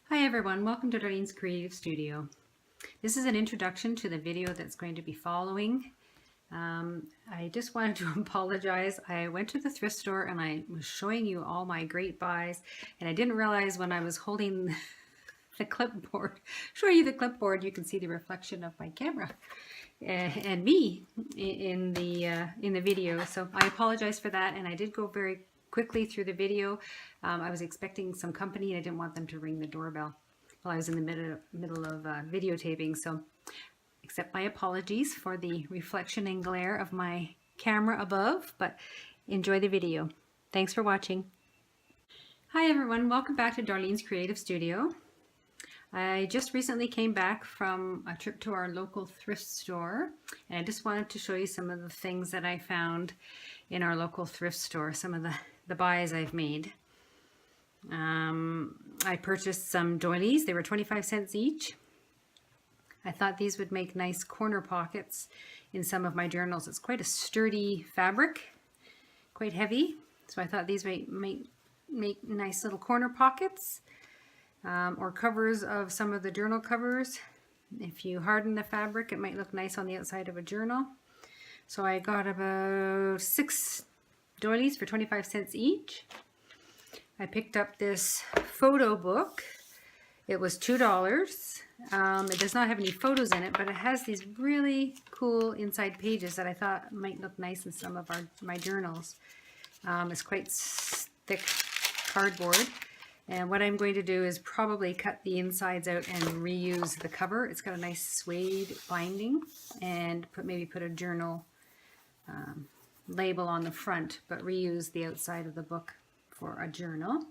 Hi everyone, welcome to Darlene's Creative Studio. This is an introduction to the video that's going to be following. I just wanted to apologize. I went to the thrift store and I was showing you all my great buys, and I didn't realize when I was holding the clipboard, showing you the clipboard, you can see the reflection of my camera and me in the video. So I apologize for that, and I did go very quickly through the video. I was expecting some company and I didn't want them to ring the doorbell while I was in the middle of videotaping. So accept my apologies for the reflection and glare of my camera above, but enjoy the video. Thanks for watching. Hi everyone, welcome back to Darlene's Creative Studio. I just recently came back from a trip to our local thrift store, and I just wanted to show you some of the things that I found in our local thrift store, some of the buys I've made. I purchased some doilies. They were 25 cents each. I thought these would make nice corner pockets in some of my journals. It's quite a sturdy fabric, quite heavy, so I thought these might make nice little corner pockets. Or covers of some of the journal covers. If you harden the fabric, it might look nice on the outside of a journal. So I got about 6 doilies for 25 cents each. I picked up this photo book. It was $2. It does not have any photos in it, but it has these really cool inside pages that I thought might look nice in some of my journals. It's quite thick cardboard. And what I'm going to do is probably cut the insides out and reuse the cover. It's got a nice suede binding, and maybe put a journal label on the front, but reuse the outside of the book for a journal.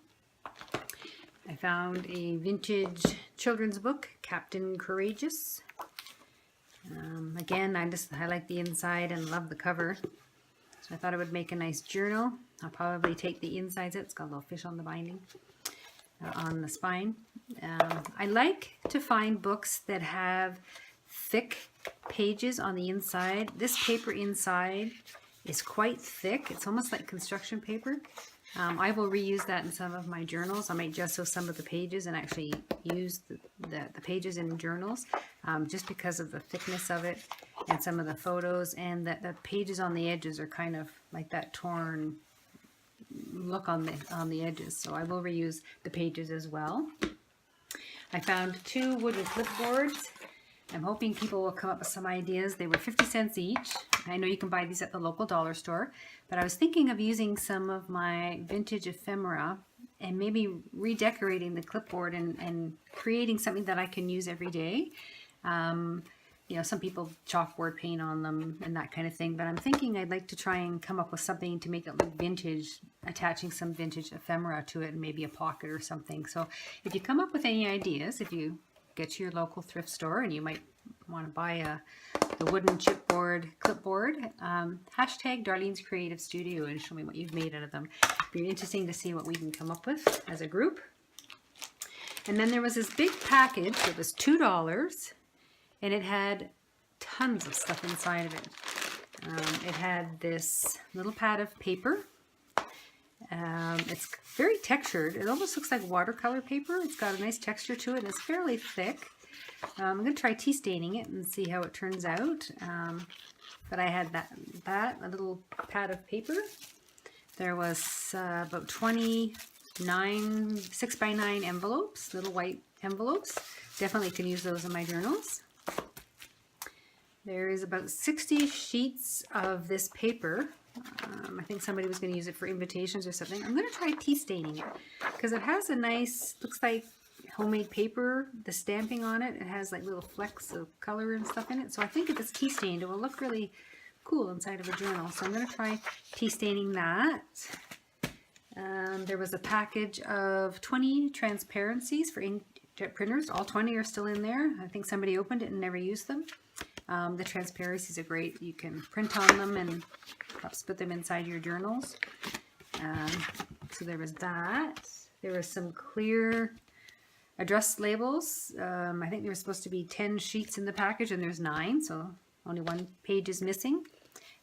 I found a vintage children's book, Captain Courageous. Again, I like the inside and love the cover, so I thought it would make a nice journal. I'll probably take the insides out. It's got a little fish on the binding. On the spine. I like to find books that have thick pages on the inside. This paper inside is quite thick. It's almost like construction paper. I will reuse that in some of my journals. I might gesso some of the pages and actually use the pages in journals, just because of the thickness of it and some of the photos, and that the pages on the edges are kind of like that torn look on the edges, so I will reuse the pages as well. I found 2 wooden clipboards. I'm hoping people will come up with some ideas. They were 50 cents each. I know you can buy these at the local dollar store, but I was thinking of using some of my vintage ephemera and maybe redecorating the clipboard and creating something that I can use every day. You know, some people chalkboard paint on them and that kind of thing, but I'm thinking I'd like to try and come up with something to make it look vintage, attaching some vintage ephemera to it and maybe a pocket or something. So if you come up with any ideas, if you get to your local thrift store and you might want to buy the wooden chipboard clipboard, hashtag Darlene's Creative Studio and show me what you've made out of them. It'd be interesting to see what we can come up with as a group. And then there was this big package that was $2. And it had tons of stuff inside of it. It had this little pad of paper. It's very textured. It almost looks like watercolor paper. It's got a nice texture to it, and it's fairly thick. I'm going to try tea staining it and see how it turns out. But I had a little pad of paper. There was about 29 6x9 envelopes, little white envelopes. Definitely can use those in my journals. There is about 60 sheets of this paper. I think somebody was going to use it for invitations or something. I'm going to try tea staining it because it has a nice, looks like homemade paper, the stamping on it. It has like little flecks of color and stuff in it. So I think if it's tea stained, it will look really cool inside of a journal. So I'm going to try tea staining that. There was a package of 20 transparencies for inkjet printers. All 20 are still in there. I think somebody opened it and never used them. The transparencies are great. You can print on them and perhaps put them inside your journals. So there was that. There was some clear address labels. I think there was supposed to be 10 sheets in the package and there's 9, so only 1 page is missing.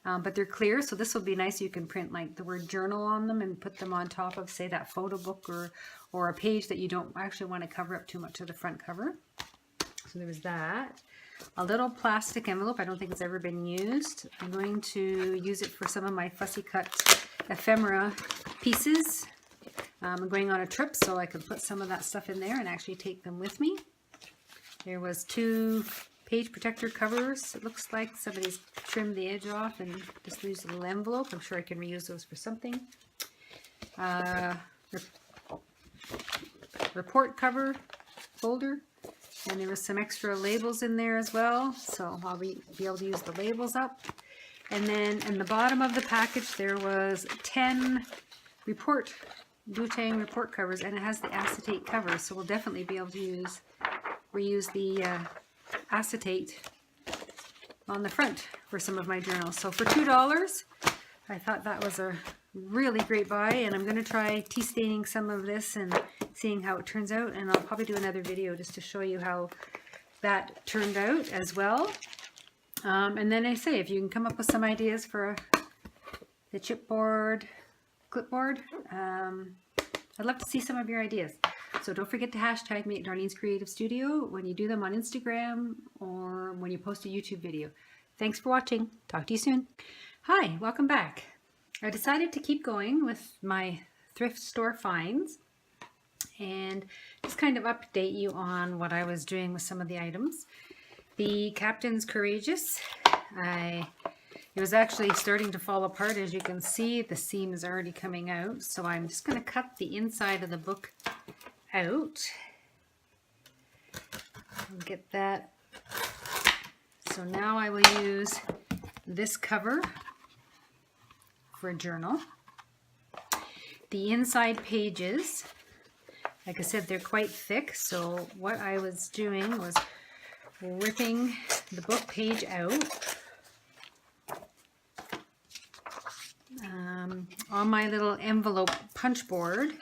But they're clear, so this will be nice. You can print like the word journal on them and put them on top of, say, that photo book or a page that you don't actually want to cover up too much of the front cover. So there was that. A little plastic envelope. I don't think it's ever been used. I'm going to use it for some of my fussy cut ephemera pieces. I'm going on a trip, so I could put some of that stuff in there and actually take them with me. There was 2 page protector covers. It looks like somebody's trimmed the edge off and just used a little envelope. I'm sure I can reuse those for something. Report cover folder. And there was some extra labels in there as well, so I'll be able to use the labels up. And then in the bottom of the package there was 10 Butang report covers, and it has the acetate cover, so we'll definitely be able to reuse the acetate on the front for some of my journals. So for $2, I thought that was a really great buy, and I'm going to try tea staining some of this and seeing how it turns out, and I'll probably do another video just to show you how that turned out as well. And then I say, if you can come up with some ideas for the chipboard, clipboard, I'd love to see some of your ideas. So don't forget to hashtag me at Darlene's Creative Studio when you do them on Instagram or when you post a YouTube video. Thanks for watching. Talk to you soon. Hi, welcome back. I decided to keep going with my thrift store finds and just kind of update you on what I was doing with some of the items. The Captain's Courageous, it was actually starting to fall apart. As you can see, the seam is already coming out, so I'm just going to cut the inside of the book out and get that. So now I will use this cover for a journal. The inside pages, like I said, they're quite thick, so what I was doing was ripping the book page out. On my little envelope punch board,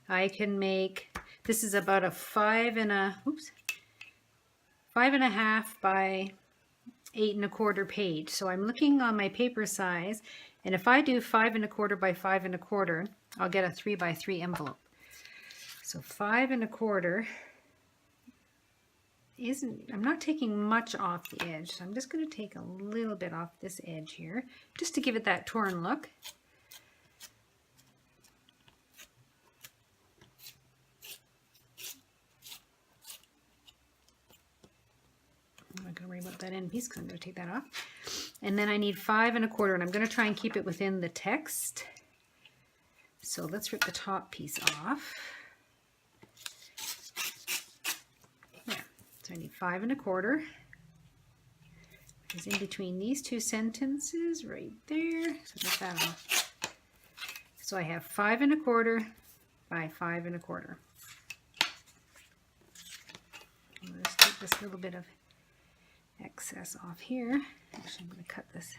I can make, this is about a 5.5 by 8 1/4 page. So I'm looking on my paper size, and if I do 5 1/4 by 5 1/4, I'll get a 3 by 3 envelope. So 5 1/4 isn't, I'm not taking much off the edge, so I'm just going to take a little bit off this edge here, just to give it that torn look. I'm not going to worry about that end piece because I'm going to take that off. And then I need 5 1/4, and I'm going to try and keep it within the text. So let's rip the top piece off. There. So I need 5 1/4. It's in between these 2 sentences right there. So get that off. So I have 5 1/4 by 5 1/4. Let's take this little bit of excess off here. Actually, I'm going to cut this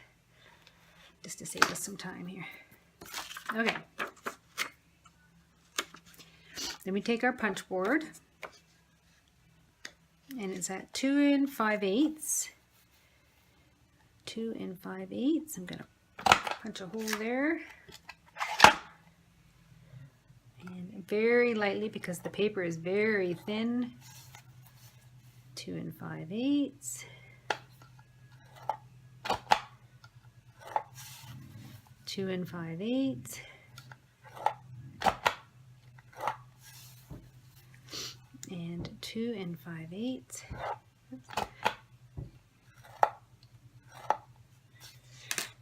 just to save us some time here. Okay. Then we take our punch board, and it's at 2 5/8. 2 5/8. I'm going to punch a hole there. And very lightly, because the paper is very thin. 2 5/8. 2 5/8. And 2 5/8.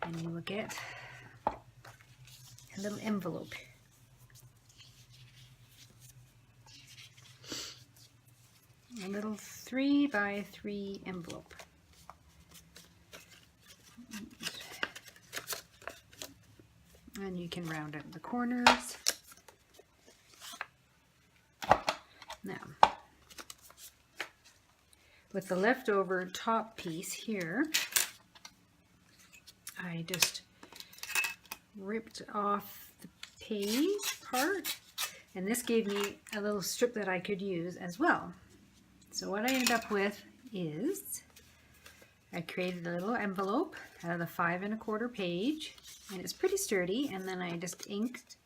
And you will get a little envelope. A little 3 by 3 envelope. And you can round out the corners. Now, with the leftover top piece here, I just ripped off the page part, and this gave me a little strip that I could use as well. So what I ended up with is I created a little envelope out of the 5 1/4 page, and it's pretty sturdy, and then I just inked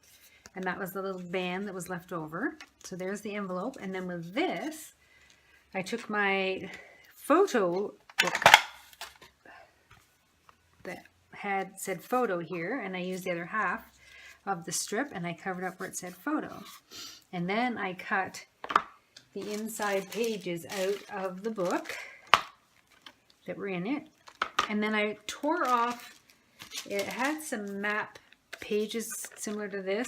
And that was the little band that was left over. So there's the envelope. And then with this, I took my photo book that had said photo here, and I used the other half of the strip and I covered up where it said photo. And then I cut the inside pages out of the book that were in it. And then I tore off, it had some map pages similar to this.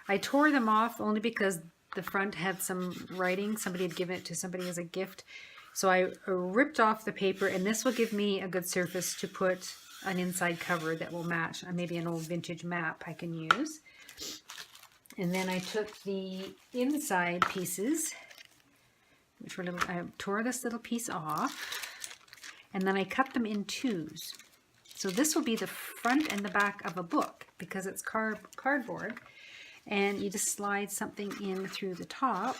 I tore them off only because the front had some writing. Somebody had given it to somebody as a gift. So I ripped off the paper, and this will give me a good surface to put an inside cover that will match maybe an old vintage map I can use. And then I took the inside pieces, which were little, I tore this little piece off, and then I cut them in twos. So this will be the front and the back of a book because it's cardboard, and you just slide something in through the top.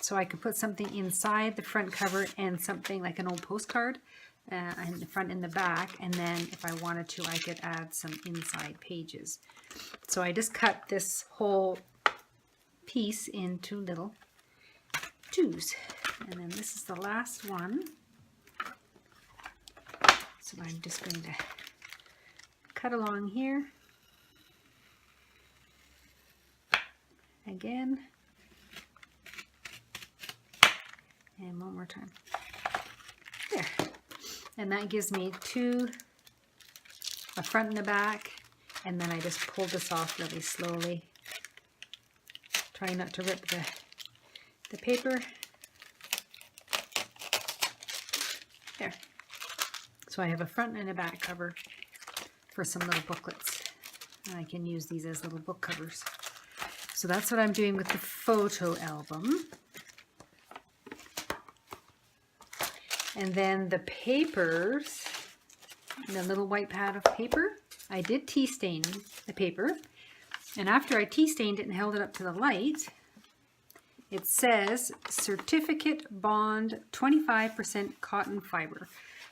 So I could put something inside the front cover and something like an old postcard in the front and the back, and then if I wanted to I could add some inside pages. So I just cut this whole piece into little twos, and then this is the last one. So I'm just going to cut along here again. And one more time. There. And that gives me two, a front and a back. And then I just pulled this off really slowly. Try not to rip the paper. There. So I have a front and a back cover for some little booklets. And I can use these as little book covers. So that's what I'm doing with the photo album. And then the papers, the little white pad of paper, I did tea stain the paper. And after I tea stained it and held it up to the light, it says Certificate Bond 25% cotton fiber.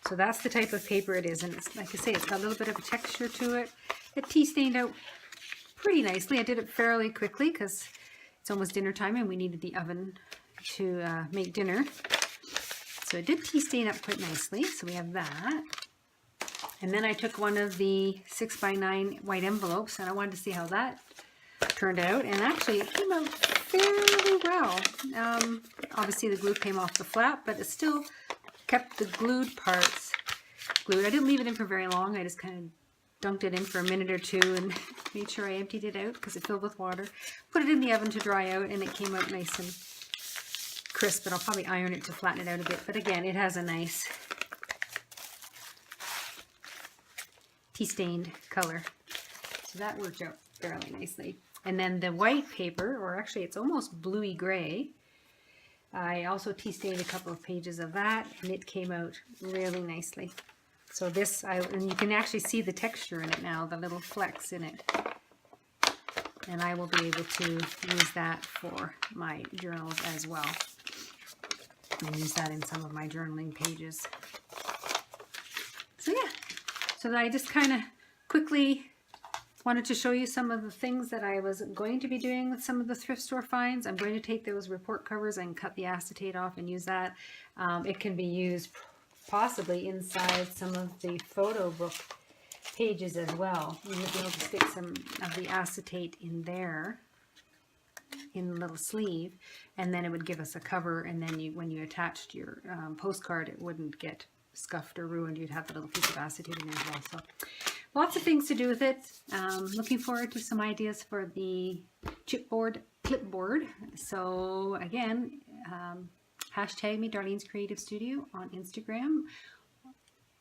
So that's the type of paper it is. And it's, like I say, it's got a little bit of a texture to it. It tea stained out pretty nicely. I did it fairly quickly because it's almost dinner time and we needed the oven to make dinner. So it did tea stain up quite nicely. So we have that. And then I took one of the 6x9 white envelopes and I wanted to see how that turned out. And actually it came out fairly well. Obviously the glue came off the flap, but it still kept the glued parts glued. I didn't leave it in for very long. I just kind of dunked it in for a minute or two and made sure I emptied it out because it filled with water. Put it in the oven to dry out and it came out nice and crisp, but I'll probably iron it to flatten it out a bit. But again, it has a nice tea stained color. So that worked out fairly nicely. And then the white paper, or actually it's almost bluey gray, I also tea stained a couple of pages of that and it came out really nicely. So this, and you can actually see the texture in it now, the little flecks in it. And I will be able to use that for my journals as well. And use that in some of my journaling pages. So yeah, so I just kind of quickly wanted to show you some of the things that I was going to be doing with some of the thrift store finds. I'm going to take those report covers and cut the acetate off and use that. It can be used possibly inside some of the photo book pages as well. You might be able to stick some of the acetate in there, in the little sleeve, and then it would give us a cover, and then when you attached your postcard, it wouldn't get scuffed or ruined. You'd have the little piece of acetate in there as well. So lots of things to do with it. Looking forward to some ideas for the chipboard clipboard. So again, hashtag me Darlene's Creative Studio on Instagram.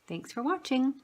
Thanks for watching.